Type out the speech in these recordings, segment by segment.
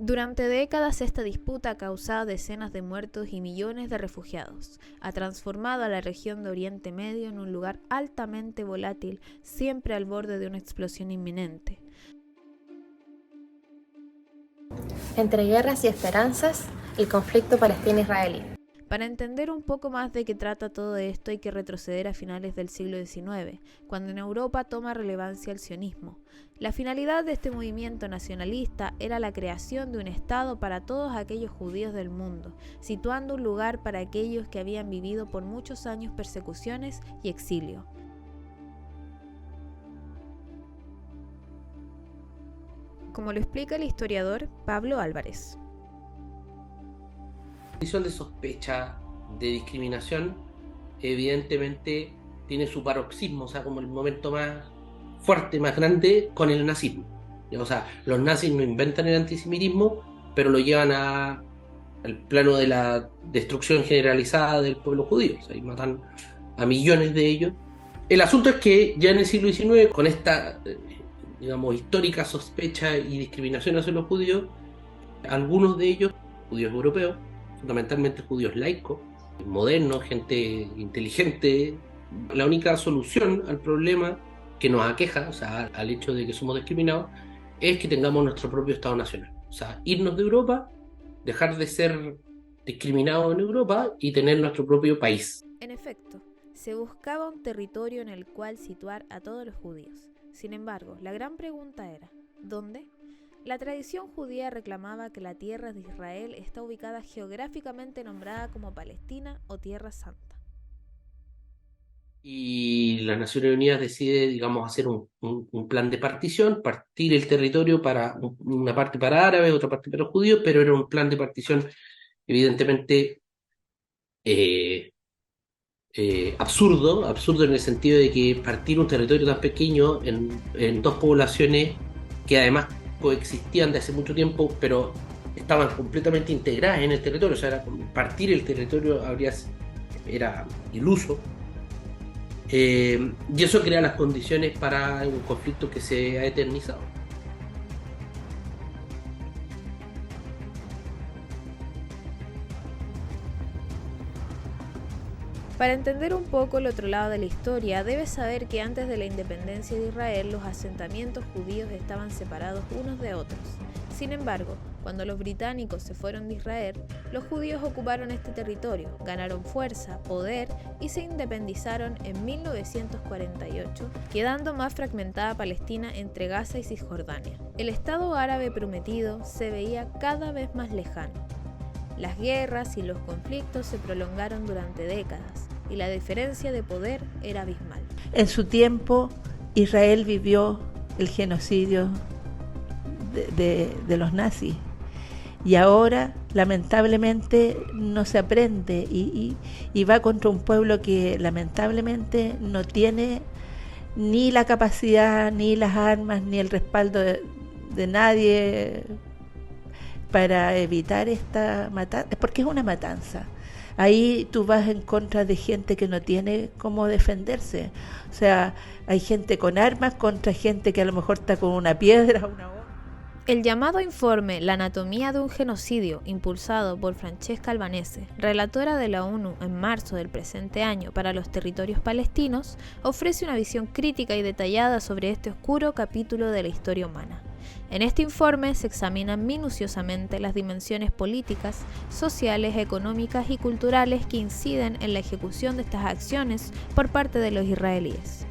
Durante décadas esta disputa ha causado decenas de muertos y millones de refugiados. Ha transformado a la región de Oriente Medio en un lugar altamente volátil, siempre al borde de una explosión inminente. Entre guerras y esperanzas, el conflicto palestino-israelí. Para entender un poco más de qué trata todo esto hay que retroceder a finales del siglo XIX, cuando en Europa toma relevancia el sionismo. La finalidad de este movimiento nacionalista era la creación de un Estado para todos aquellos judíos del mundo, situando un lugar para aquellos que habían vivido por muchos años persecuciones y exilio. Como lo explica el historiador Pablo Álvarez. La condición de sospecha, de discriminación, evidentemente tiene su paroxismo, o sea, como el momento más fuerte, más grande, con el nazismo. O sea, los nazis no inventan el antisemitismo, pero lo llevan al plano de la destrucción generalizada del pueblo judío, o sea, y matan a millones de ellos. El asunto es que ya en el siglo XIX, con esta, digamos, histórica sospecha y discriminación hacia los judíos, algunos de ellos, judíos europeos, fundamentalmente judíos laicos, modernos, gente inteligente. La única solución al problema que nos aqueja, o sea, al hecho de que somos discriminados, es que tengamos nuestro propio Estado nacional. O sea, irnos de Europa, dejar de ser discriminados en Europa y tener nuestro propio país. En efecto, se buscaba un territorio en el cual situar a todos los judíos. Sin embargo, la gran pregunta era, ¿dónde? La tradición judía reclamaba que la tierra de Israel está ubicada geográficamente nombrada como Palestina o Tierra Santa. Y las Naciones Unidas decide, digamos, hacer un plan de partición, partir el territorio para una parte para árabes, otra parte para judíos, pero era un plan de partición evidentemente absurdo en el sentido de que partir un territorio tan pequeño en dos poblaciones que además coexistían de hace mucho tiempo, pero estaban completamente integradas en el territorio, o sea, partir el territorio era iluso. Y eso crea las condiciones para un conflicto que se ha eternizado. Para entender un poco el otro lado de la historia, debes saber que antes de la independencia de Israel, los asentamientos judíos estaban separados unos de otros. Sin embargo, cuando los británicos se fueron de Israel, los judíos ocuparon este territorio, ganaron fuerza, poder y se independizaron en 1948, quedando más fragmentada Palestina entre Gaza y Cisjordania. El Estado árabe prometido se veía cada vez más lejano. Las guerras y los conflictos se prolongaron durante décadas y la diferencia de poder era abismal. En su tiempo, Israel vivió el genocidio de los nazis y ahora, lamentablemente, no se aprende y va contra un pueblo que lamentablemente no tiene ni la capacidad, ni las armas, ni el respaldo de nadie para evitar esta matanza, porque es una matanza. Ahí tú vas en contra de gente que no tiene cómo defenderse. O sea, hay gente con armas contra gente que a lo mejor está con una piedra, una hoja. El llamado informe La anatomía de un genocidio, impulsado por Francesca Albanese, relatora de la ONU en marzo del presente año para los territorios palestinos, ofrece una visión crítica y detallada sobre este oscuro capítulo de la historia humana. En este informe se examinan minuciosamente las dimensiones políticas, sociales, económicas y culturales que inciden en la ejecución de estas acciones por parte de los israelíes.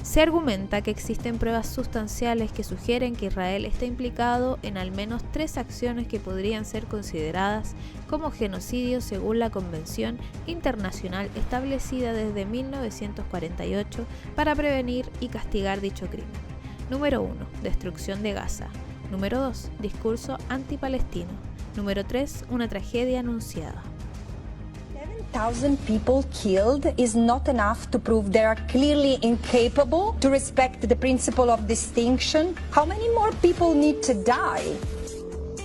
Se argumenta que existen pruebas sustanciales que sugieren que Israel está implicado en al menos 3 acciones que podrían ser consideradas como genocidio según la Convención Internacional establecida desde 1948 para prevenir y castigar dicho crimen. Número 1. Destrucción de Gaza. Número 2. Discurso antipalestino. Número 3. Una tragedia anunciada. 7,000 people killed is not enough to prove they are clearly incapable to respect the principle of distinction. How many more people need to die?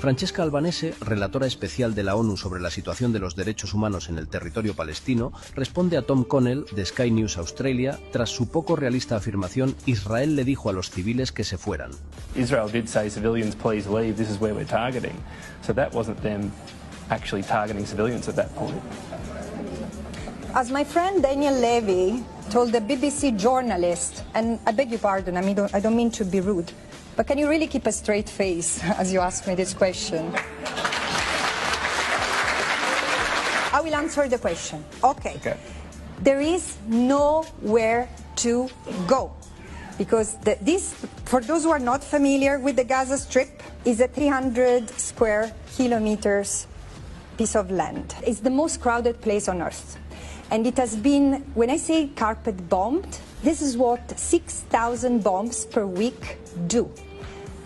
Francesca Albanese, relatora especial de la ONU sobre la situación de los derechos humanos en el territorio palestino, responde a Tom Connell de Sky News Australia tras su poco realista afirmación: Israel le dijo a los civiles que se fueran. Israel did say, civilians please leave, this is where we're targeting. So that wasn't them actually targeting civilians at that point. As my friend Daniel Levy told the BBC journalist, and I beg your pardon, I don't mean to be rude, but can you really keep a straight face as you ask me this question? I will answer the question. Okay. There is nowhere to go. Because this, for those who are not familiar with the Gaza Strip, is a 300 square kilometers piece of land. It's the most crowded place on earth. And it has been, when I say carpet bombed, this is what 6,000 bombs per week do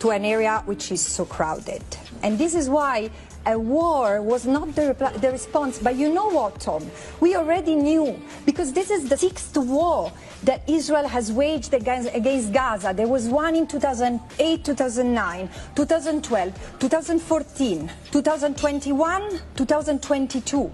to an area which is so crowded. And this is why a war was not the response. But you know what, Tom? We already knew, because this is the sixth war that Israel has waged against Gaza. There was one in 2008, 2009, 2012, 2014, 2021, 2022.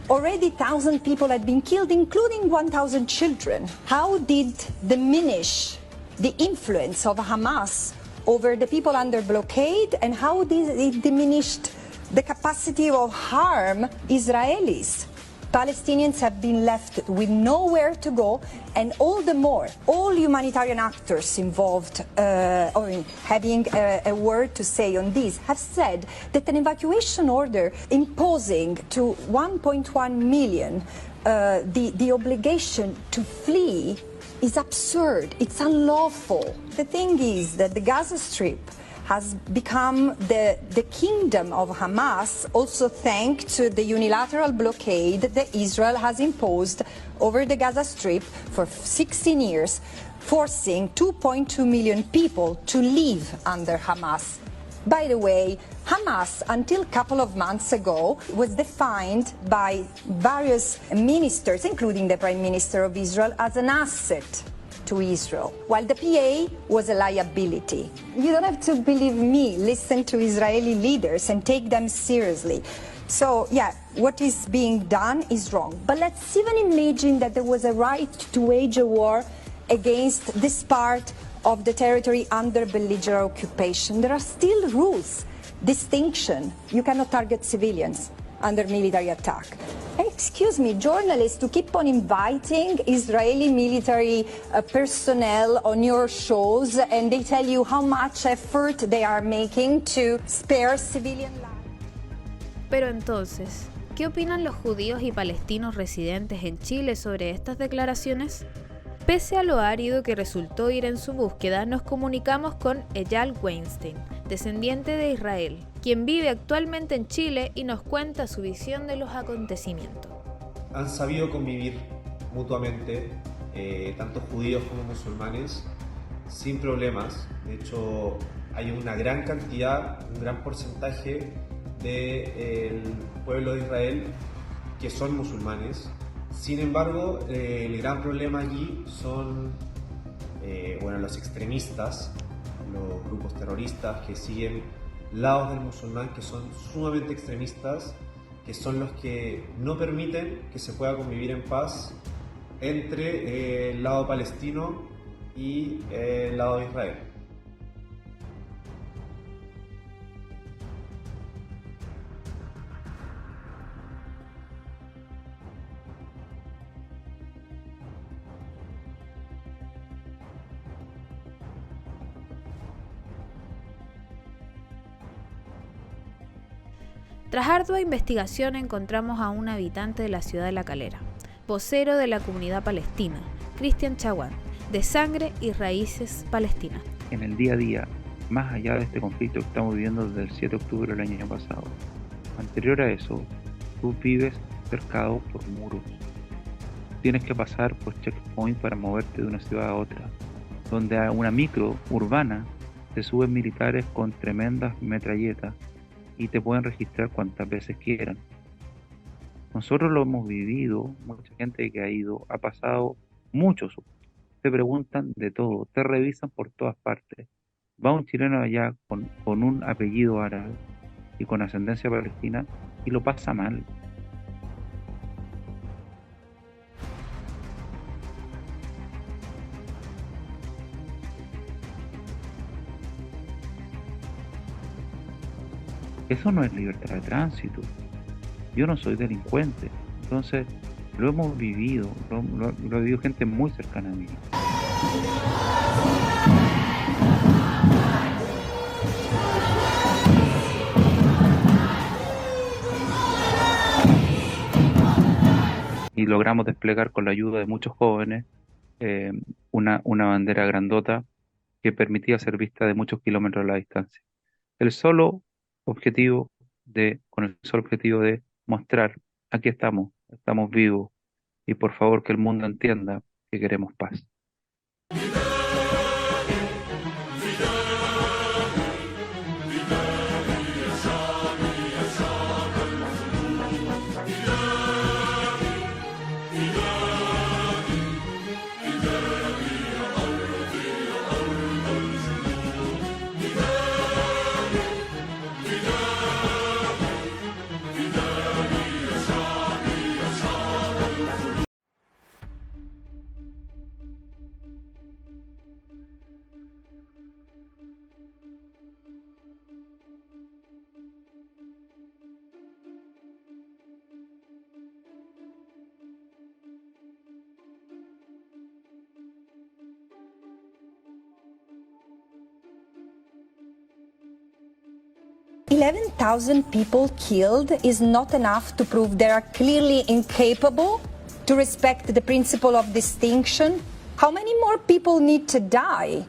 Already 1,000 people had been killed, including 1,000 children. How did diminish the influence of Hamas over the people under blockade, and how did it diminished the capacity of harm Israelis? Palestinians have been left with nowhere to go, and all the more, all humanitarian actors involved or having a word to say on this have said that an evacuation order imposing to 1.1 million the obligation to flee is absurd. It's unlawful. The thing is that the Gaza Strip has become the kingdom of Hamas, also thanks to the unilateral blockade that Israel has imposed over the Gaza Strip for 16 years, forcing 2.2 million people to live under Hamas. By the way, Hamas, until a couple of months ago, was defined by various ministers, including the Prime Minister of Israel, as an asset to Israel, while the PA was a liability. You don't have to believe me, listen to Israeli leaders and take them seriously. So, yeah, what is being done is wrong. But let's even imagine that there was a right to wage a war against this part of the territory under belligerent occupation. There are still rules, distinction. You cannot target civilians under military attack. Excuse me, journalists to keep on inviting Israeli military personnel on your shows, and they tell you how much effort they are making to spare civilian lives. Pero entonces, ¿qué opinan los judíos y palestinos residentes en Chile sobre estas declaraciones? Pese a lo árido que resultó ir en su búsqueda, nos comunicamos con Eyal Weinstein, descendiente de Israel, quien vive actualmente en Chile y nos cuenta su visión de los acontecimientos. Han sabido convivir mutuamente, tanto judíos como musulmanes, sin problemas. De hecho, hay una gran cantidad, un gran porcentaje del pueblo de Israel que son musulmanes. Sin embargo, el gran problema allí son los extremistas, los grupos terroristas que siguen lados del musulmán, que son sumamente extremistas, que son los que no permiten que se pueda convivir en paz entre el lado palestino y el lado de Israel. Tras ardua investigación encontramos a un habitante de la ciudad de La Calera, vocero de la comunidad palestina, Cristian Chaguán, de Sangre y Raíces Palestinas. En el día a día, más allá de este conflicto que estamos viviendo desde el 7 de octubre del año pasado, anterior a eso, tú vives cercado por muros. Tienes que pasar por checkpoint para moverte de una ciudad a otra, donde a una micro urbana te suben militares con tremendas metralletas y te pueden registrar cuantas veces quieran. Nosotros lo hemos vivido, mucha gente que ha ido, ha pasado muchos. Te preguntan de todo, te revisan por todas partes. Va un chileno allá con un apellido árabe, y con ascendencia palestina y lo pasa mal. Eso no es libertad de tránsito. Yo no soy delincuente. Entonces, lo hemos vivido, lo ha vivido gente muy cercana a mí. Y logramos desplegar con la ayuda de muchos jóvenes una bandera grandota que permitía ser vista de muchos kilómetros a la distancia. Con el solo objetivo de mostrar, aquí estamos vivos, y por favor que el mundo entienda que queremos paz. $11,000 people killed is not enough to prove they are clearly incapable to respect the principle of distinction. How many more people need to die